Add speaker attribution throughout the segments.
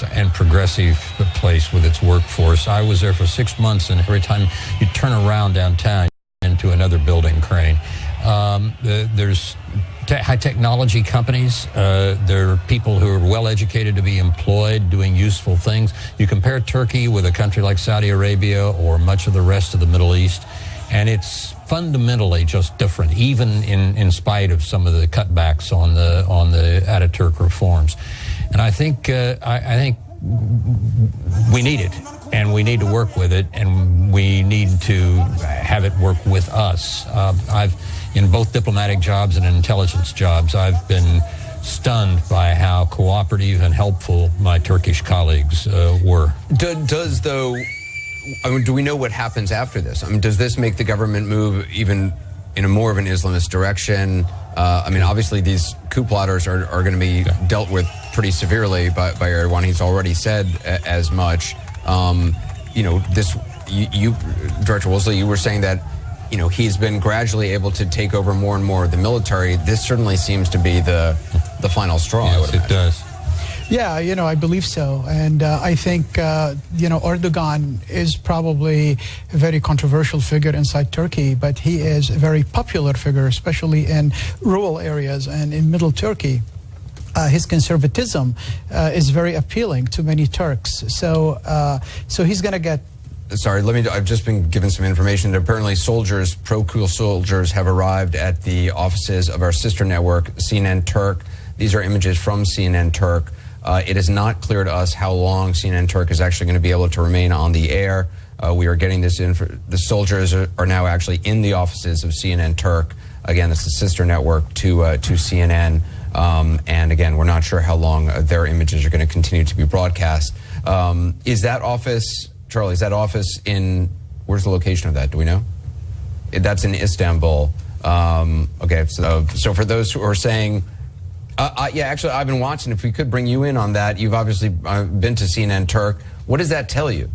Speaker 1: and progressive place with its workforce. I was there for 6 months, and every time you turn around downtown into another building crane. There's high technology companies. There are people who are well educated to be employed doing useful things. You compare Turkey with a country like Saudi Arabia or much of the rest of the Middle East, and it's fundamentally just different, even in spite of some of the cutbacks on the Ataturk reforms. And I think we need it, and we need to work with it, and we need to have it work with us. In both diplomatic jobs and intelligence jobs, I've been stunned by how cooperative and helpful my Turkish colleagues were.
Speaker 2: Do we know what happens after this? I mean, does this make the government move even in a more of an Islamist direction? Obviously these coup plotters are going to be dealt with pretty severely by Erdogan. He's already said as much. Director Woolsey, you were saying that, he's been gradually able to take over more and more of the military. This certainly seems to be the final straw.
Speaker 1: Yes, it does.
Speaker 3: Yeah, I believe so. And I think, Erdogan is probably a very controversial figure inside Turkey, but he is a very popular figure, especially in rural areas and in middle Turkey. His conservatism is very appealing to many Turks. So he's going to get...
Speaker 2: Sorry, I've just been given some information that apparently pro-coup soldiers have arrived at the offices of our sister network, CNN Turk. These are images from CNN Turk. It is not clear to us how long CNN Turk is actually going to be able to remain on the air. We are getting this the soldiers are now actually in the offices of CNN Turk. Again, it's the sister network to CNN. And again, we're not sure how long their images are going to continue to be broadcast. Is that office, Charlie, where's the location of that? Do we know? That's in Istanbul. Okay, so for those who are saying, actually, I've been watching. If we could bring you in on that, you've obviously been to CNN Turk. What does that tell you?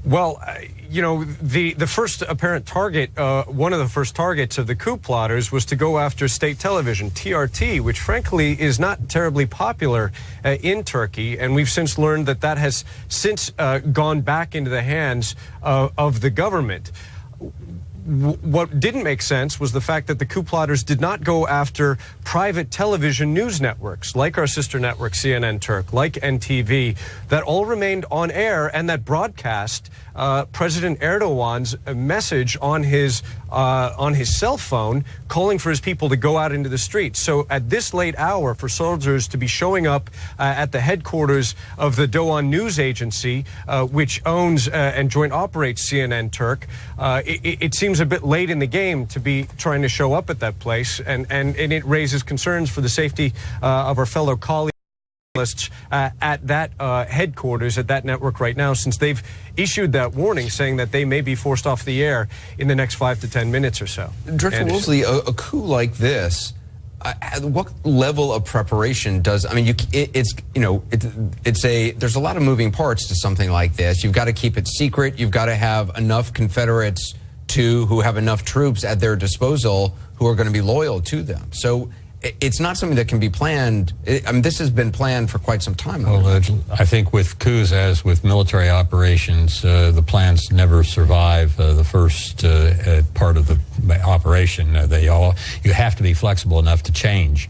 Speaker 4: Well, the first apparent target, one of the first targets of the coup plotters was to go after state television, TRT, which frankly is not terribly popular in Turkey. And we've since learned that has since gone back into the hands of the government. What didn't make sense was the fact that the coup plotters did not go after private television news networks like our sister network CNN Turk, like NTV, that all remained on air and that broadcast President Erdogan's message on his cell phone, calling for his people to go out into the streets. So at this late hour, for soldiers to be showing up at the headquarters of the Doğan News Agency, which owns and joint operates CNN Turk, it seems a bit late in the game to be trying to show up at that place, and it raises concerns for the safety of our fellow colleagues at that headquarters, at that network right now, since they've issued that warning saying that they may be forced off the air in the next 5 to 10 minutes or so.
Speaker 2: Director Woolsey, a coup like this, what level of preparation does, there's a lot of moving parts to something like this. You've got to keep it secret. You've got to have enough Confederates who have enough troops at their disposal who are going to be loyal to them. So it's not something that can be planned. This has been planned for quite some time.
Speaker 1: Well, I think with coups, as with military operations, the plans never survive the first part of the operation. You have to be flexible enough to change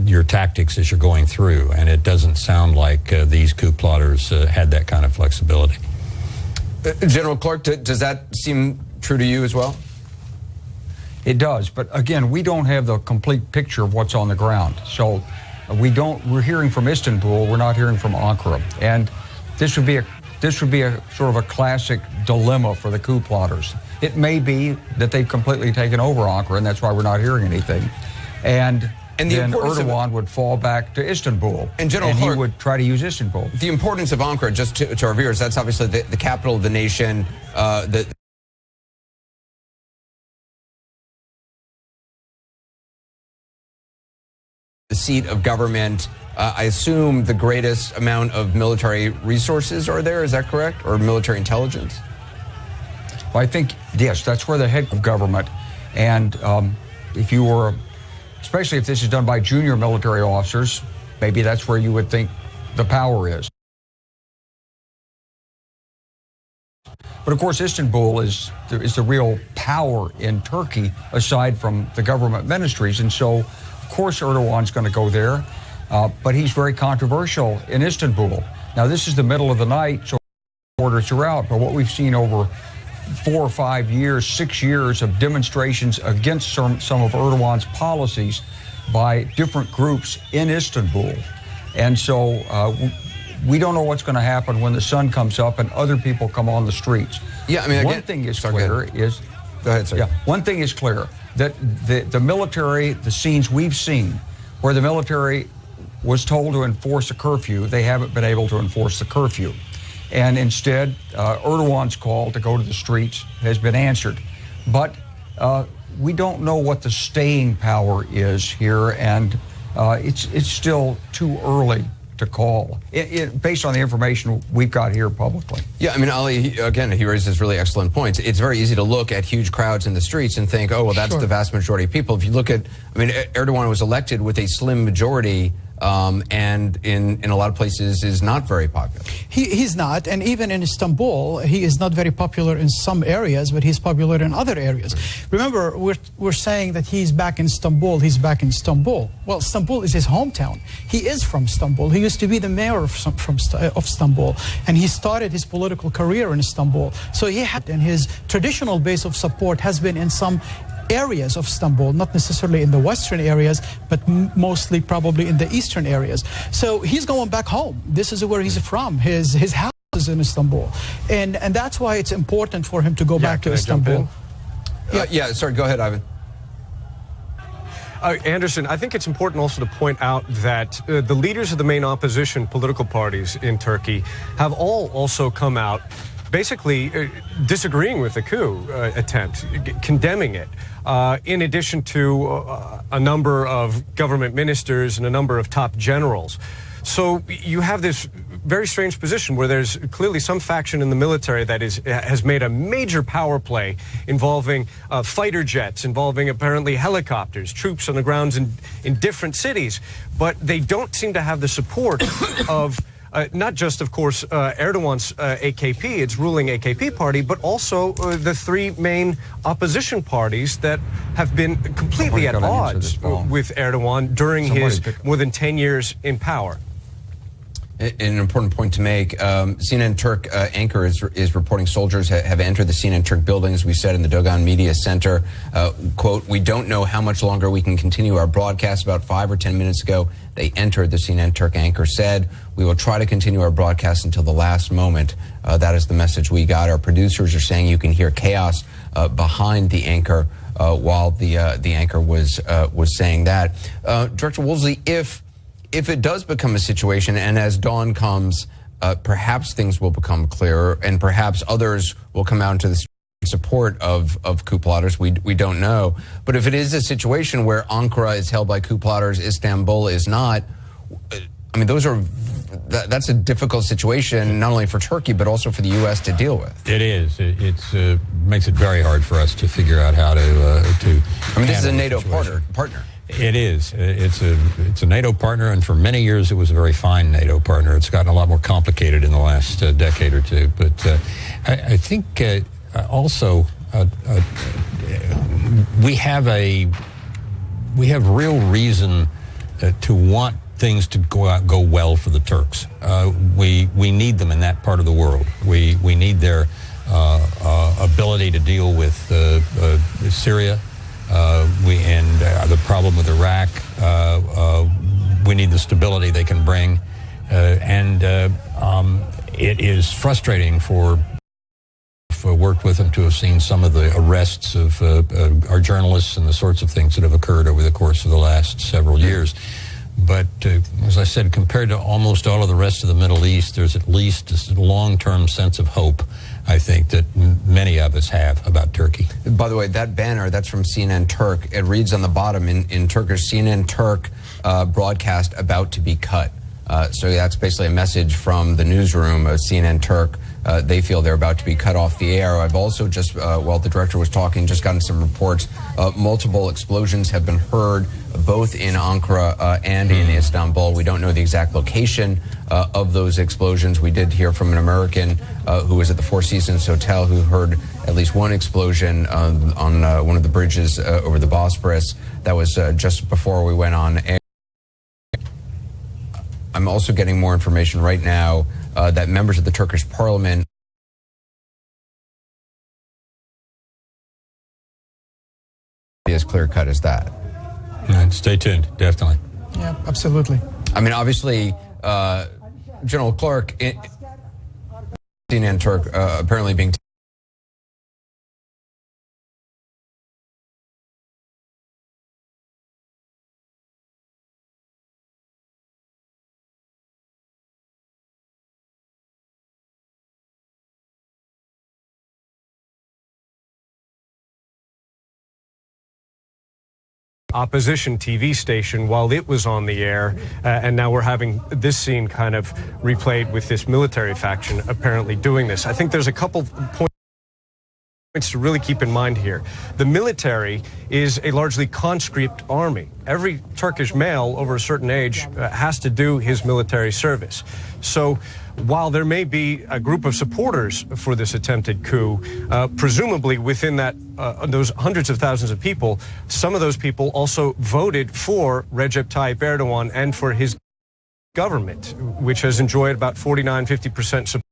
Speaker 1: your tactics as you're going through, and it doesn't sound like these coup plotters had that kind of flexibility.
Speaker 2: General Clark, does that seem true to you as well?
Speaker 5: It does, but again, we don't have the complete picture of what's on the ground. So we're hearing from Istanbul, we're not hearing from Ankara. And this would be a sort of a classic dilemma for the coup plotters. It may be that they've completely taken over Ankara, and that's why we're not hearing anything. And then Erdogan would fall back to Istanbul,
Speaker 2: and
Speaker 5: Clark, he would try to use Istanbul.
Speaker 2: The importance of Ankara, just to our viewers, that's obviously the capital of the nation, the seat of government. I assume the greatest amount of military resources are there, is that correct? Or military intelligence?
Speaker 5: Well, I think, yes, that's where the head of government, and if you were, especially if this is done by junior military officers, Maybe that's where you would think the power is. But of course, Istanbul is the real power in Turkey, aside from the government ministries. And so, of course, Erdogan's going to go there. But he's very controversial in Istanbul. Now, this is the middle of the night, so orders are out. But what we've seen over 4 or 5 years, 6 years of demonstrations against some of Erdogan's policies by different groups in Istanbul. And so we don't know what's going to happen when the sun comes up and other people come on the streets.
Speaker 2: Yeah, I mean,
Speaker 5: one thing is clear is...
Speaker 2: Go ahead, sir.
Speaker 5: Yeah, one thing is clear, that the military, the scenes we've seen where the military was told to enforce a curfew, they haven't been able to enforce the curfew. And instead, Erdogan's call to go to the streets has been answered. But we don't know what the staying power is here, and it's still too early to call, based on the information we've got here publicly.
Speaker 2: Yeah, I mean, Ali, he raises really excellent points. It's very easy to look at huge crowds in the streets and think, oh, well, that's the vast majority of people. If you look at, I mean, Erdogan was elected with a slim majority, and in a lot of places is not very popular.
Speaker 3: He's not, and even in Istanbul, he is not very popular in some areas, but he's popular in other areas. Remember, we're saying that he's back in Istanbul, Well, Istanbul is his hometown. He is from Istanbul. He used to be the mayor of Istanbul, and he started his political career in Istanbul. So he had, and his traditional base of support has been in some areas of Istanbul, not necessarily in the western areas, but mostly probably in the eastern areas. So he's going back home. This is where he's from. His house is in Istanbul. And that's why it's important for him to go back to Istanbul.
Speaker 2: Sorry, go ahead, Ivan.
Speaker 4: Anderson, I think it's important also to point out that the leaders of the main opposition political parties in Turkey have all also come out basically disagreeing with the coup attempt, condemning it, in addition to a number of government ministers and a number of top generals. So you have this very strange position where there's clearly some faction in the military that has made a major power play involving fighter jets, involving apparently helicopters, troops on the grounds in different cities, but they don't seem to have the support of not just, of course, Erdogan's AKP, its ruling AKP party, but also the three main opposition parties that have been completely at odds with Erdogan during his more than 10 years in power.
Speaker 2: An important point to make, CNN Turk anchor is reporting soldiers have entered the CNN Turk building, as we said, in the Dogan Media Center. Quote, "We don't know how much longer we can continue our broadcast." About 5 or 10 minutes ago, they entered, the CNN Turk anchor said. "We will try to continue our broadcast until the last moment." That is the message we got. Our producers are saying you can hear chaos behind the anchor while the anchor was saying that. Director Woolsey, if it does become a situation, and as dawn comes, perhaps things will become clearer, and perhaps others will come out into the support of coup plotters. We don't know. But if it is a situation where Ankara is held by coup plotters, Istanbul is not, I mean, that's a difficult situation, not only for Turkey, but also for the U.S. to deal with.
Speaker 1: It is. It makes it very hard for us to figure out how to
Speaker 2: I mean, this is a NATO partner.
Speaker 1: It is. It's a NATO partner, and for many years it was a very fine NATO partner. It's gotten a lot more complicated in the last decade or two. But I think also we have real reason to want things to go well for the Turks. We need them in that part of the world. We need their ability to deal with Syria. The problem with Iraq, we need the stability they can bring, and it is frustrating for worked with them to have seen some of the arrests of our journalists and the sorts of things that have occurred over the course of the last several years. But as I said, compared to almost all of the rest of the Middle East, there's at least this long-term sense of hope, I think, that many of us have about Turkey.
Speaker 2: By the way, that banner, that's from CNN Turk. It reads on the bottom in Turkish, CNN Turk broadcast about to be cut. So that's basically a message from the newsroom of CNN Turk they feel they're about to be cut off the air. I've also just, while the director was talking, just gotten some reports. Multiple explosions have been heard both in Ankara and in Istanbul. We don't know the exact location of those explosions. We did hear from an American who was at the Four Seasons Hotel who heard at least one explosion on one of the bridges over the Bosporus. That was just before we went on air. I'm also getting more information right now that members of the Turkish parliament be as clear-cut as that.
Speaker 1: Stay tuned, definitely.
Speaker 3: Yeah, absolutely.
Speaker 2: I mean, obviously, General Clark, CNN Turk apparently being
Speaker 4: opposition TV station while it was on the air, and now we're having this scene kind of replayed with this military faction apparently doing this. I think there's a couple points to really keep in mind here. The military is a largely conscript army. Every Turkish male over a certain age has to do his military service. So while there may be a group of supporters for this attempted coup, presumably within that those hundreds of thousands of people, some of those people also voted for Recep Tayyip Erdogan and for his government, which has enjoyed about 49-50% support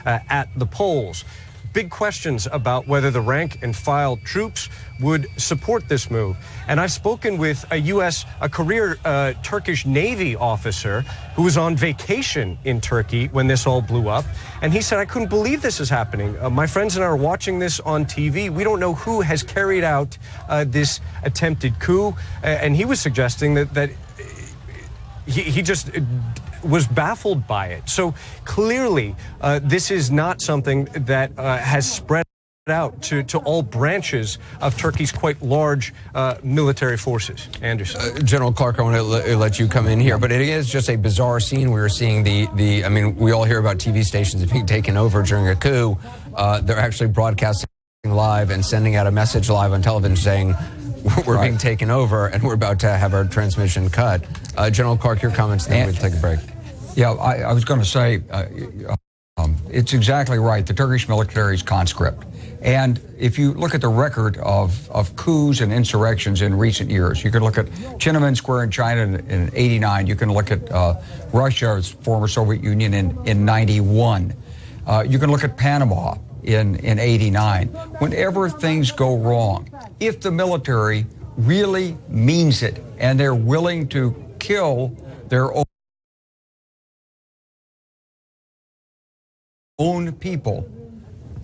Speaker 4: at the polls. Big questions about whether the rank and file troops would support this move. And I've spoken with a career Turkish Navy officer who was on vacation in Turkey when this all blew up. And he said, I couldn't believe this is happening. My friends and I are watching this on TV. We don't know who has carried out this attempted coup. And he was suggesting that he just was baffled by it. So clearly, this is not something that has spread out to all branches of Turkey's quite large military forces. Anderson.
Speaker 2: General Clark, I want to let you come in here, but it is just a bizarre scene. We were seeing I mean, we all hear about TV stations being taken over during a coup. They're actually broadcasting live and sending out a message live on television saying, we're being taken over and we're about to have our transmission cut. General Clark, your comments, then we'll take a break.
Speaker 5: Yeah, I was going to say, it's exactly right. The Turkish military is conscript. And if you look at the record of coups and insurrections in recent years, you can look at Tiananmen Square in China in 89. You can look at Russia's former Soviet Union in 91. You can look at Panama in 89. Whenever things go wrong, if the military really means it and they're willing to kill their own people,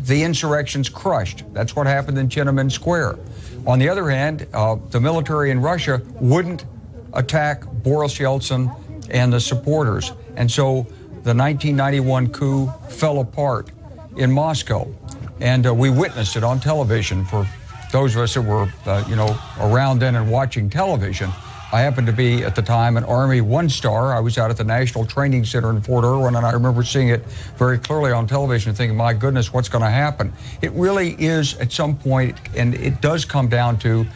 Speaker 5: the insurrection's crushed. That's what happened in Tiananmen Square. On the other hand, the military in Russia wouldn't attack Boris Yeltsin and the supporters. And so the 1991 coup fell apart in Moscow. And we witnessed it on television. For those of us that were, around then and watching television, I happened to be, at the time, an Army one-star. I was out at the National Training Center in Fort Irwin, and I remember seeing it very clearly on television and thinking, my goodness, what's going to happen? It really is, at some point, and it does come down to,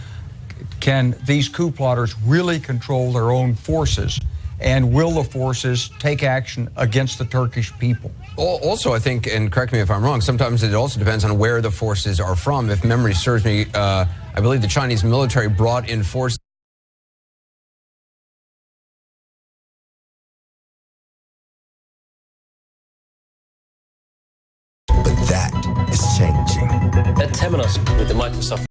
Speaker 5: can these coup plotters really control their own forces? And will the forces take action against the Turkish people?
Speaker 2: Also, I think, and correct me if I'm wrong, sometimes it also depends on where the forces are from. If memory serves me, I believe the Chinese military brought in forces
Speaker 6: that is changing.
Speaker 7: At Temenos with the Microsoft